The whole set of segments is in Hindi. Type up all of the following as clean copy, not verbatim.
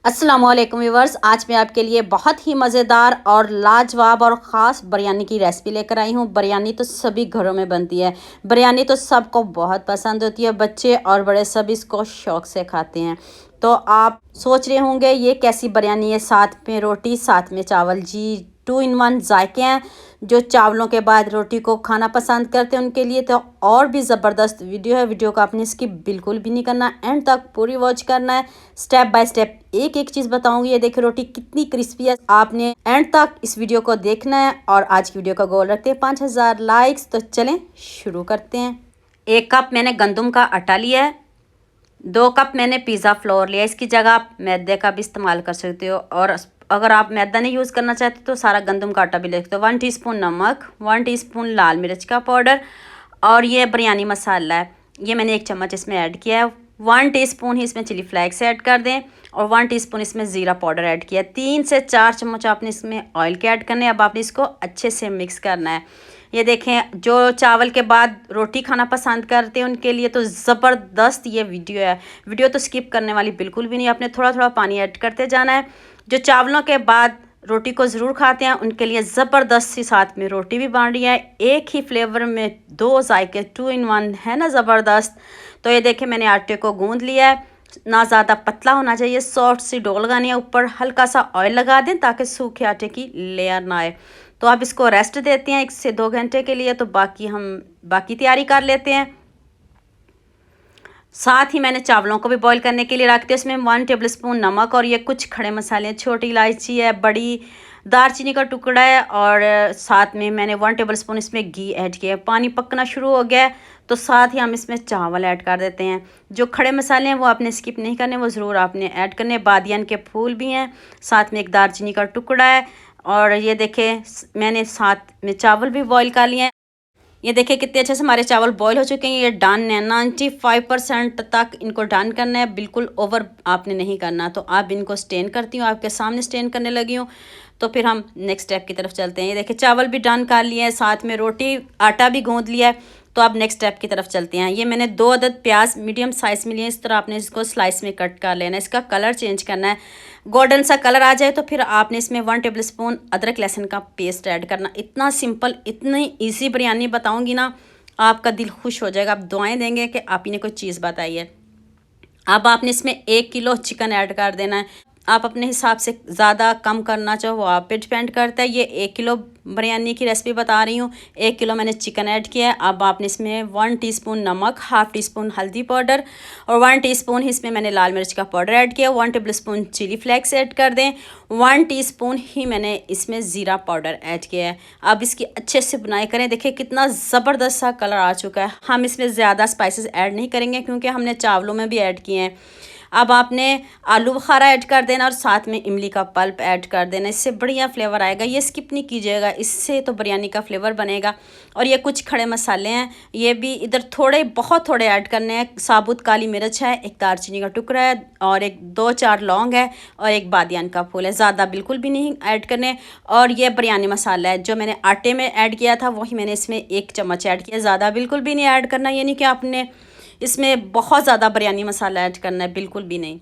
अस्सलामुअलैकुम व्यूवर्स, आज मैं आपके लिए बहुत ही मज़ेदार और लाजवाब और ख़ास बिरयानी की रेसिपी लेकर आई हूँ। बिरयानी तो सभी घरों में बनती है। बिरयानी तो सबको बहुत पसंद होती है। बच्चे और बड़े सभी इसको शौक़ से खाते हैं। तो आप सोच रहे होंगे ये कैसी बिरयानी है, साथ में रोटी साथ में चावल। जी, 2 इन 1 जायके हैं। जो चावलों के बाद रोटी को खाना पसंद करते हैं उनके लिए तो और भी ज़बरदस्त वीडियो है। वीडियो को आपने स्किप बिल्कुल भी नहीं करना, एंड तक पूरी वॉच करना है। स्टेप बाय स्टेप एक एक चीज़ बताऊंगी। ये देखिए रोटी कितनी क्रिस्पी है। आपने एंड तक इस वीडियो को देखना है। और आज की वीडियो का गोल रखते हैं 5000 लाइक्स। तो चलें शुरू करते हैं। 1 कप मैंने गंदम का आटा लिया है। 2 कप मैंने पिज़्ज़ा फ्लोर लिया। इसकी जगह आप मैदे का भी इस्तेमाल कर सकते हो, और अगर आप मैदा नहीं यूज़ करना चाहते तो सारा गंदम का आटा भी ले सकते हो। 1 टीस्पून नमक, 1 टीस्पून लाल मिर्च का पाउडर, और ये बिरयानी मसाला है, ये मैंने 1 चम्मच इसमें ऐड किया है। 1 टीस्पून ही इसमें चिली फ्लेक्स ऐड कर दें, और 1 टीस्पून इसमें ज़ीरा पाउडर ऐड किया है। 3 से 4 चम्मच आपने इसमें ऑयल के ऐड करने हैं। अब आपने इसको अच्छे से मिक्स करना है। ये देखें, जो चावल के बाद रोटी खाना पसंद करते हैं उनके लिए तो ज़बरदस्त ये वीडियो है। वीडियो तो स्किप करने वाली बिल्कुल भी नहीं। आपने थोड़ा थोड़ा पानी ऐड करते जाना है। जो चावलों के बाद रोटी को ज़रूर खाते हैं उनके लिए ज़बरदस्त सी साथ में रोटी भी बन रही है। एक ही फ्लेवर में 2 जायके, 2 इन 1 है ना, ज़बरदस्त। तो ये देखें, मैंने आटे को गूंद लिया है। ना ज़्यादा पतला होना चाहिए, सॉफ्ट सी डो लगानी है। ऊपर हल्का सा ऑयल लगा दें ताकि सूखे आटे की लेयर ना आए। तो आप इसको रेस्ट देते हैं 1 से 2 घंटे के लिए। तो बाकी तैयारी कर लेते हैं। साथ ही मैंने चावलों को भी बॉईल करने के लिए रख दिया। इसमें 1 टेबलस्पून नमक, और ये कुछ खड़े मसाले, छोटी इलायची है, बड़ी दालचीनी का टुकड़ा है, और साथ में मैंने 1 टेबलस्पून इसमें घी ऐड किया है। पानी पकना शुरू हो गया है तो साथ ही हम इसमें चावल ऐड कर देते हैं। जो खड़े मसाले हैं वो आपने स्किप नहीं करने, वो ज़रूर आपने ऐड करने। बादियान के फूल भी हैं, साथ में एक दालचीनी का टुकड़ा है, और ये देखें मैंने साथ में चावल भी बॉईल कर लिए हैं। ये देखिए कितने अच्छे से हमारे चावल बॉईल हो चुके हैं। ये डन है, 95% तक इनको डन करना है, बिल्कुल ओवर आपने नहीं करना। तो आप इनको स्टेन करती हूँ, आपके सामने स्टेन करने लगी हूँ। तो फिर हम नेक्स्ट स्टेप की तरफ चलते हैं। ये देखिए चावल भी डन कर लिए हैं, साथ में रोटी आटा भी गूँध लिया है। तो अब नेक्स्ट स्टेप की तरफ चलते हैं। ये मैंने 2 अदद प्याज मीडियम साइज़ में लिए। इस तरह आपने इसको स्लाइस में कट कर लेना है। इसका कलर चेंज करना है, गोल्डन सा कलर आ जाए तो फिर आपने इसमें 1 टेबलस्पून अदरक लहसुन का पेस्ट ऐड करना। इतना सिंपल, इतनी ईजी बिरयानी बताऊंगी ना, आपका दिल खुश हो जाएगा। आप दुआएं देंगे कि आप ही ने कोई चीज़ बताई है। अब आपने इसमें 1 किलो चिकन ऐड कर देना है। आप अपने हिसाब से ज़्यादा कम करना चाहो वो आप पे डिपेंड करता है। ये 1 किलो बिरयानी की रेसिपी बता रही हूँ। 1 किलो मैंने चिकन ऐड किया है। अब आपने इसमें 1 टीस्पून नमक, 1/2 टीस्पून हल्दी पाउडर, और 1 टीस्पून ही इसमें मैंने लाल मिर्च का पाउडर ऐड किया। 1 टेबलस्पून चिली फ्लेक्स ऐड कर दें। 1 टीस्पून ही मैंने इसमें ज़ीरा पाउडर ऐड किया है। अब इसकी अच्छे से बुनाई करें। देखिए कितना ज़बरदस्त सा कलर आ चुका है। हम इसमें ज़्यादा स्पाइसेस ऐड नहीं करेंगे क्योंकि हमने चावलों में भी ऐड किए हैं। अब आपने आलू बुखारा ऐड कर देना, और साथ में इमली का पल्प ऐड कर देना। इससे बढ़िया फ्लेवर आएगा। ये स्किप नहीं कीजिएगा, इससे तो बिरयानी का फ्लेवर बनेगा। और ये कुछ खड़े मसाले हैं, ये भी इधर बहुत थोड़े ऐड करने हैं। साबुत काली मिर्च है, एक दालचीनी का टुकड़ा है, और एक 2-4 लौंग है, और एक बादियान का फूल है। ज़्यादा बिल्कुल भी नहीं ऐड करने। और ये बिरयानी मसाला है जो मैंने आटे में ऐड किया था, वही मैंने इसमें 1 चम्मच ऐड किया। ज़्यादा बिल्कुल भी नहीं ऐड करना, यानी कि आपने इसमें बहुत ज़्यादा बिरयानी मसाला ऐड करना है, बिल्कुल भी नहीं।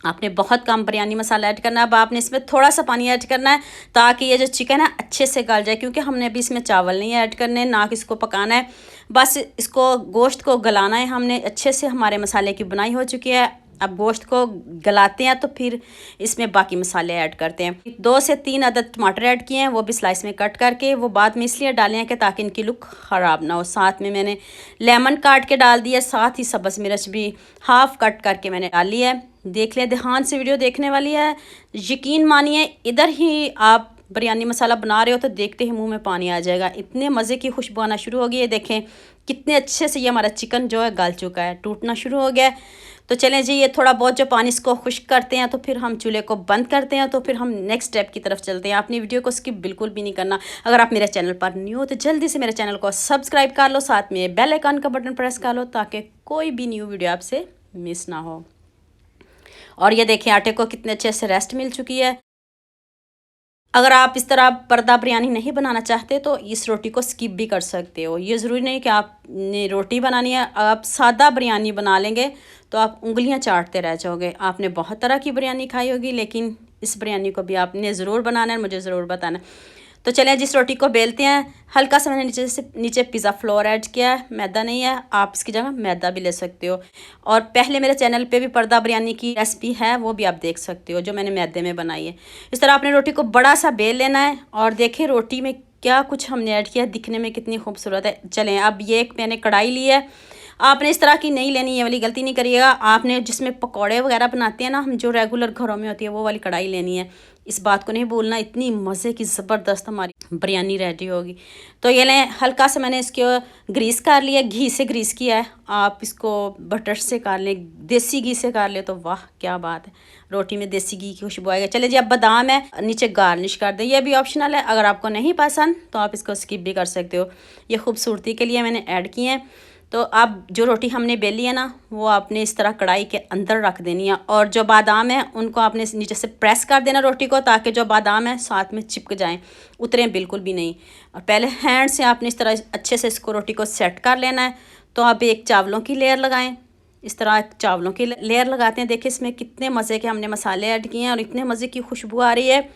आपने बहुत कम बिरयानी मसाला ऐड करना है। अब आपने इसमें थोड़ा सा पानी ऐड करना है ताकि ये जो चिकन है अच्छे से गल जाए, क्योंकि हमने अभी इसमें चावल नहीं ऐड करने, ना कि इसको पकाना है। बस इसको गोश्त को गलाना है हमने अच्छे से। हमारे मसाले की बुनाई हो चुकी है। अब गोश्त को गलाते हैं तो फिर इसमें बाकी मसाले ऐड करते हैं। 2 से 3 अदद टमाटर ऐड किए हैं, वो भी स्लाइस में कट करके। वो बाद में इसलिए डाले हैं कि ताकि इनकी लुक ख़राब ना हो। साथ में मैंने लेमन काट के डाल दिया, साथ ही सब्ज़ मिर्च भी हाफ़ कट करके मैंने डाली है। देख लें, ध्यान से वीडियो देखने वाली है। यकीन मानिए, इधर ही आप बिरयानी मसाला बना रहे हो तो देखते ही मुंह में पानी आ जाएगा। इतने मज़े की खुशबू आना शुरू हो गई है। देखें कितने अच्छे से ये हमारा चिकन जो है गल चुका है, टूटना शुरू हो गया है। तो चलें जी, ये थोड़ा बहुत जो पानी इसको खुश्क करते हैं तो फिर हम चूल्हे को बंद करते हैं। तो फिर हम नेक्स्ट स्टेप की तरफ चलते हैं। अपनी वीडियो को स्किप बिल्कुल भी नहीं करना। अगर आप मेरे चैनल पर न्यू हो तो जल्दी से मेरे चैनल को सब्सक्राइब कर लो, साथ में बेल आइकन का बटन प्रेस कर लो ताकि कोई भी न्यू वीडियो आपसे मिस ना हो। और ये देखिए आटे को कितने अच्छे से रेस्ट मिल चुकी है। अगर आप इस तरह पर्दा बिरयानी नहीं बनाना चाहते तो इस रोटी को स्किप भी कर सकते हो। ये ज़रूरी नहीं कि आपने रोटी बनानी है। आप सादा बिरयानी बना लेंगे तो आप उंगलियां चाटते रह जाओगे। आपने बहुत तरह की बिरयानी खाई होगी, लेकिन इस बिरयानी को भी आपने ज़रूर बनाना है, मुझे ज़रूर बताना। तो चलें जिस रोटी को बेलते हैं, हल्का सा मैंने नीचे पिज़्ज़ा फ्लोर ऐड किया है, मैदा नहीं है, आप इसकी जगह मैदा भी ले सकते हो। और पहले मेरे चैनल पे भी पर्दा बिरयानी की रेसिपी है, वो भी आप देख सकते हो, जो मैंने मैदे में बनाई है। इस तरह आपने रोटी को बड़ा सा बेल लेना है। और देखिए रोटी में क्या कुछ हमने ऐड किया, दिखने में कितनी खूबसूरत है। चलें अब ये एक मैंने कढ़ाई ली है, आपने इस तरह की नहीं लेनी, ये वाली गलती नहीं करिएगा। आपने जिसमें पकौड़े वगैरह बनाते हैं ना हम, जो रेगुलर घरों में होती है, वो वाली कढ़ाई लेनी है। इस बात को नहीं भूलना, इतनी मज़े की ज़बरदस्त हमारी बिरयानी रेडी होगी। तो ये लें, हल्का सा मैंने इसको ग्रीस कर लिया, घी से ग्रीस किया है। आप इसको बटर से कर लें, देसी घी से कर ले तो वाह क्या बात है, रोटी में देसी घी की खुशबू आएगी। चले जी, अब बादाम है, नीचे गार्निश कर दें, ये भी ऑप्शनल है, अगर आपको नहीं पसंद तो आप इसको स्किप भी कर सकते हो। ये खूबसूरती के लिए मैंने ऐड किए हैं। तो अब जो रोटी हमने बेली है ना, वो आपने इस तरह कढ़ाई के अंदर रख देनी है। और जो बादाम है उनको आपने नीचे से प्रेस कर देना रोटी को, ताकि जो बादाम है साथ में चिपक जाएं, उतरें बिल्कुल भी नहीं। और पहले हैंड से आपने इस तरह अच्छे से इसको रोटी को सेट कर लेना है। तो आप एक चावलों की लेयर लगाएं, इस तरह चावलों की लेयर लगाते हैं। देखिए इसमें कितने मज़े के हमने मसाले ऐड किए हैं और इतने मज़े की खुशबू आ रही है,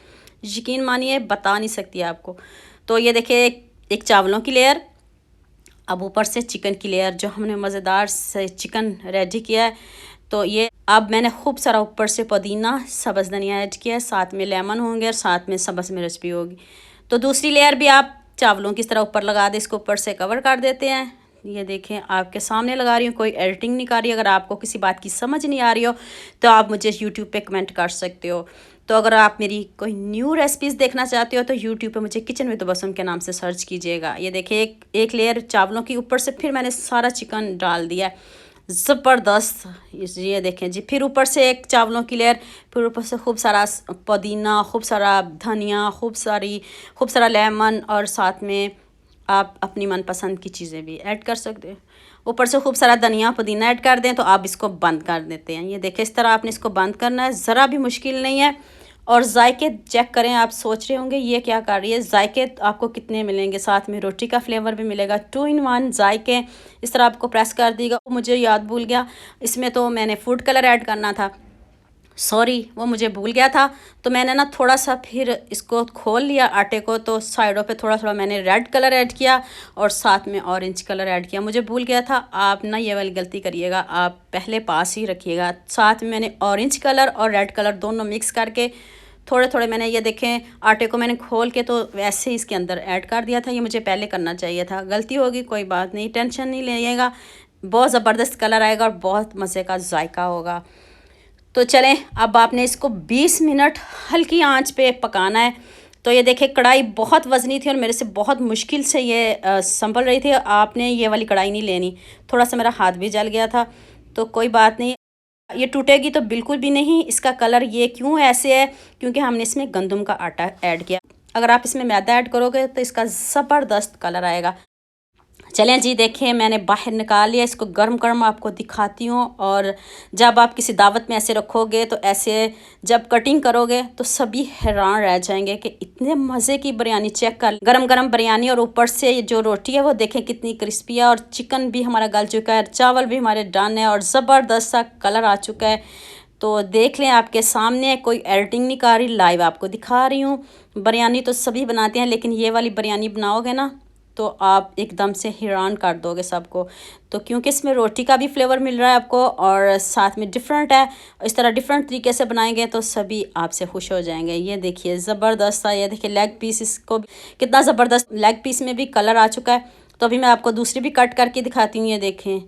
यकीन मानिए बता नहीं सकती आपको। तो ये देखिए एक चावलों की लेयर, अब ऊपर से चिकन की लेयर, जो हमने मज़ेदार से चिकन रेडी किया है। तो ये अब मैंने खूब सारा ऊपर से पुदीना सब्ज़ धनिया ऐड किया है, साथ में लेमन होंगे और साथ में सब्ज़ मिर्च भी होगी। तो दूसरी लेयर भी आप चावलों की तरह ऊपर लगा दे, इसको ऊपर से कवर कर देते हैं। ये देखें आपके सामने लगा रही हूँ, कोई एडिटिंग नहीं कर रही। अगर आपको किसी बात की समझ नहीं आ रही हो तो आप मुझे यूट्यूब पे कमेंट कर सकते हो। तो अगर आप मेरी कोई न्यू रेसिपीज़ देखना चाहते हो तो यूट्यूब पे मुझे किचन विद बसम के नाम से सर्च कीजिएगा। ये देखिए एक लेयर चावलों की ऊपर से फिर मैंने सारा चिकन डाल दिया, ज़बरदस्त। ये देखें जी, फिर ऊपर से एक चावलों की लेयर, फिर ऊपर से खूब सारा पुदीना, खूब सारा धनिया, खूब सारा लेमन, और साथ में आप अपनी मनपसंद की चीज़ें भी ऐड कर सकते हो। ऊपर से खूब सारा धनिया पुदीना ऐड कर दें। तो आप इसको बंद कर देते हैं। ये देखिए इस तरह आपने इसको बंद करना है, ज़रा भी मुश्किल नहीं है। और जायके चेक करें, आप सोच रहे होंगे ये क्या कर रही है, जायके आपको कितने मिलेंगे, साथ में रोटी का फ्लेवर भी मिलेगा, 2 in 1 जायके। इस तरह आपको प्रेस कर देगा। मुझे याद भूल गया, इसमें तो मैंने फूड कलर ऐड करना था, सॉरी वो मुझे भूल गया था। तो मैंने ना थोड़ा सा फिर इसको खोल लिया आटे को, तो साइडों पे थोड़ा थोड़ा मैंने रेड कलर ऐड किया और साथ में ऑरेंज कलर ऐड किया, मुझे भूल गया था। आप ना ये वाली गलती करिएगा, आप पहले पास ही रखिएगा। साथ में मैंने ऑरेंज कलर और रेड कलर दोनों मिक्स करके थोड़े थोड़े मैंने, ये देखें आटे को मैंने खोल के तो वैसे ही इसके अंदर ऐड कर दिया था। ये मुझे पहले करना चाहिए था, गलती होगी, कोई बात नहीं, टेंशन नहीं लीजिएगा। बहुत ज़बरदस्त कलर आएगा और बहुत मज़े का जायका होगा। तो चलें अब आपने इसको 20 मिनट हल्की आंच पे पकाना है। तो ये देखिए कढ़ाई बहुत वज़नी थी और मेरे से बहुत मुश्किल से ये संभल रही थी। आपने ये वाली कढ़ाई नहीं लेनी, थोड़ा सा मेरा हाथ भी जल गया था, तो कोई बात नहीं, ये टूटेगी तो बिल्कुल भी नहीं। इसका कलर ये क्यों ऐसे है, क्योंकि हमने इसमें गंदम का आटा ऐड किया। अगर आप इसमें मैदा ऐड करोगे तो इसका ज़बरदस्त कलर आएगा। चलें जी, देखें मैंने बाहर निकाल लिया, इसको गर्म गर्म आपको दिखाती हूँ। और जब आप किसी दावत में ऐसे रखोगे तो ऐसे जब कटिंग करोगे तो सभी हैरान रह जाएंगे कि इतने मज़े की बिरयानी। चेक कर, गरम गरम बिरयानी और ऊपर से जो रोटी है वो देखें कितनी क्रिस्पी है, और चिकन भी हमारा गल चुका है, चावल भी हमारे डन है और ज़बरदस्त सा कलर आ चुका है। तो देख लें आपके सामने, कोई एडिटिंग नहीं कर रही, लाइव आपको दिखा रही हूँ। बिरयानी तो सभी बनाते हैं, लेकिन ये वाली बिरयानी बनाओगे ना तो आप एकदम से हैरान कर दोगे सबको। तो क्योंकि इसमें रोटी का भी फ्लेवर मिल रहा है आपको और साथ में डिफरेंट है, इस तरह डिफरेंट तरीके से बनाएंगे तो सभी आपसे खुश हो जाएंगे। ये देखिए ज़बरदस्त था, ये देखिए लेग पीस, इसको कितना ज़बरदस्त लेग पीस में भी कलर आ चुका है। तो अभी मैं आपको दूसरी भी कट करके दिखाती हूँ। ये देखें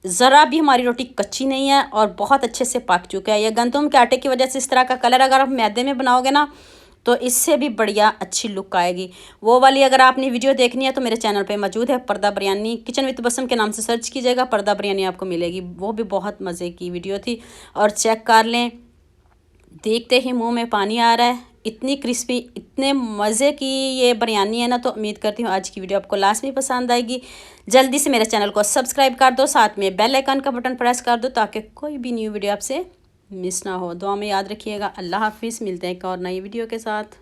ज़रा भी हमारी रोटी कच्ची नहीं है और बहुत अच्छे से पक चुका है। ये गंदम के आटे की वजह से इस तरह का कलर, अगर आप मैदे में बनाओगे ना तो इससे भी बढ़िया अच्छी लुक आएगी। वो वाली अगर आपने वीडियो देखनी है तो मेरे चैनल पे मौजूद है, पर्दा बिरयानी किचन विद बसम के नाम से सर्च कीजिएगा, पर्दा बिरयानी आपको मिलेगी। वो भी बहुत मज़े की वीडियो थी। और चेक कर लें, देखते ही मुंह में पानी आ रहा है, इतनी क्रिस्पी, इतने मज़े की ये बिरयानी है ना। तो उम्मीद करती हूँ आज की वीडियो आपको लास्ट में पसंद आएगी। जल्दी से मेरे चैनल को सब्सक्राइब कर दो, साथ में बेल आइकन का बटन प्रेस कर दो ताकि कोई भी न्यू वीडियो आपसे मिस ना हो। दुआ में याद रखिएगा। अल्लाह हाफिज़, मिलते हैं एक और नई वीडियो के साथ।